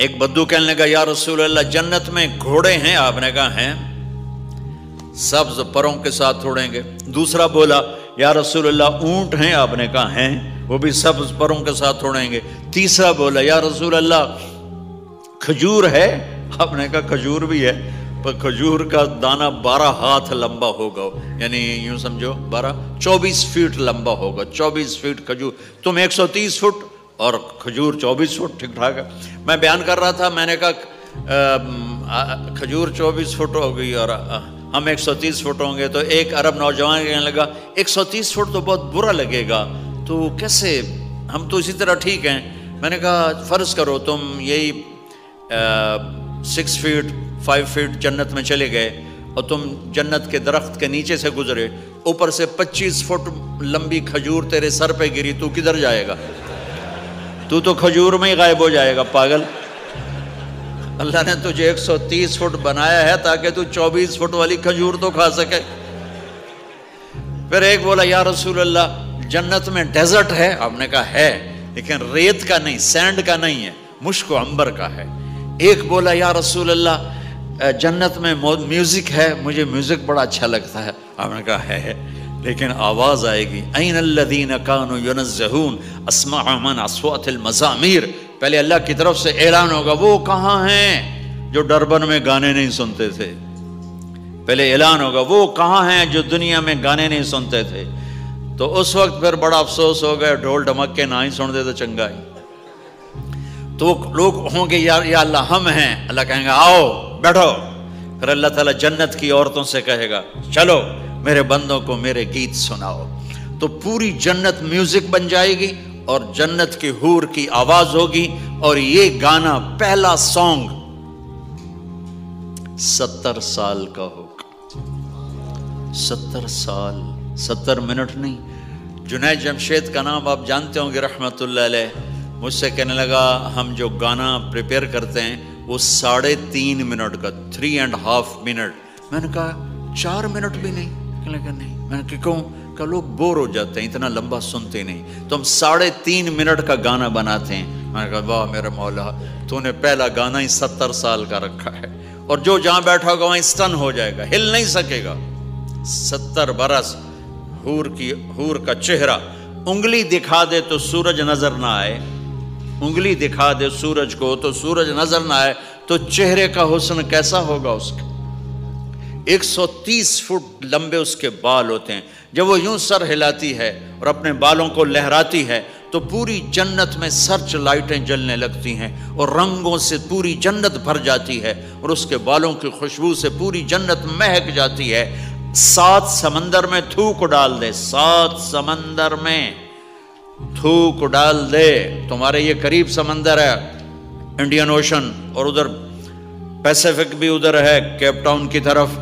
ایک بدو کہنے لگا یا رسول اللہ جنت میں گھوڑے ہیں؟ آپ نے کہا ہیں، سبز پروں کے ساتھ اڑیں گے۔ دوسرا بولا یا رسول اللہ اونٹ ہیں؟ آپ نے کہا ہیں، وہ بھی سبز پروں کے ساتھ اڑیں گے۔ تیسرا بولا یا رسول اللہ کھجور ہے؟ آپ نے کہا کھجور بھی ہے، پر کھجور کا دانہ 12 ہاتھ لمبا ہوگا، یعنی یوں سمجھو 24 فٹ لمبا ہوگا، 24 فٹ کھجور، تم 130 فٹ اور کھجور 24 فٹ، ٹھیک ٹھاک ہے۔ میں بیان کر رہا تھا، میں نے کہا کھجور 24 فٹ ہو گئی اور ہم 130 فٹ ہوں گے، تو ایک عرب نوجوان کہنے لگا 130 فٹ تو بہت برا لگے گا، تو کیسے، ہم تو اسی طرح ٹھیک ہیں۔ میں نے کہا فرض کرو تم یہی 6 فٹ 5 فٹ جنت میں چلے گئے اور تم جنت کے درخت کے نیچے سے گزرے، اوپر سے 25 فٹ لمبی کھجور تیرے سر پہ گری، تو کدھر جائے گا؟ تو کھجور میں ہی غائب ہو جائے گا، پاگل۔ اللہ نے تجھے 130 فٹ بنایا ہے تاکہ تو 24 فٹ والی کھجور تو کھا سکے۔ پھر ایک بولا یا رسول اللہ جنت میں ڈیزرٹ ہے؟ آپ نے کہا ہے، لیکن ریت کا نہیں، سینڈ کا نہیں ہے، مشک و عنبر کا ہے۔ ایک بولا یا رسول اللہ جنت میں میوزک ہے؟ مجھے میوزک بڑا اچھا لگتا ہے۔ آپ نے کہا ہے، لیکن آواز آئے گی این الذین کانوا ینزہون اسمع من اصوات المزامیر، پہلے اللہ کی طرف سے اعلان ہوگا وہ کہاں ہیں جو ڈربن میں گانے نہیں سنتے تھے، پہلے اعلان ہوگا وہ کہاں ہیں جو دنیا میں گانے نہیں سنتے تھے، تو اس وقت پھر بڑا افسوس ہو گیا، ڈھول ڈھمکے نہ ہی سن دے تو چنگا ہی۔ تو لوگ ہوں گے یا اللہ ہم ہیں، اللہ کہیں گا آؤ بیٹھو، پھر اللہ تعالیٰ جنت کی عورتوں سے کہے گا چلو میرے بندوں کو میرے گیت سناؤ، تو پوری جنت میوزک بن جائے گی اور جنت کی حور کی آواز ہوگی، اور یہ گانا پہلا سانگ 70 سال کا ہوگا۔ 70 سال، 70 منٹ نہیں۔ جنید جمشید کا نام آپ جانتے ہوں گے رحمت اللہ علیہ، مجھ سے کہنے لگا ہم جو گانا پریپیئر کرتے ہیں وہ 3.5 منٹ کا، 3.5 منٹ۔ میں نے کہا 4 منٹ بھی نہیں؟ کہنے لگا نہیں۔ میں نے کہا کیوں؟ کہ لوگ بور ہو جاتے ہیں، اتنا لمبا سنتے نہیں، تو ہم 3.5 منٹ کا گانا بناتے ہیں۔ میں نے کہا واہ میرے مولا، تو نے پہلا گانا ہی 70 سال کا رکھا ہے، اور جو جہاں بیٹھا ہوگا وہیں اسٹن ہو جائے گا، ہل نہیں سکے گا۔ 70 برس حور کا چہرہ، انگلی دکھا دے تو سورج نظر نہ آئے، انگلی دکھا دے سورج کو تو سورج نظر نہ آئے، تو چہرے کا حسن کیسا ہوگا اس کا؟ 130 فٹ لمبے اس کے بال ہوتے ہیں، جب وہ یوں سر ہلاتی ہے اور اپنے بالوں کو لہراتی ہے تو پوری جنت میں سرچ لائٹیں جلنے لگتی ہیں اور رنگوں سے پوری جنت بھر جاتی ہے، اور اس کے بالوں کی خوشبو سے پوری جنت مہک جاتی ہے۔ 7 سمندر میں تھوک ڈال دے، 7 سمندر میں تھوک ڈال دے، تمہارے یہ قریب سمندر ہے انڈین اوشن، اور ادھر پیسیفک بھی ادھر ہے کیپ ٹاؤن کی طرف،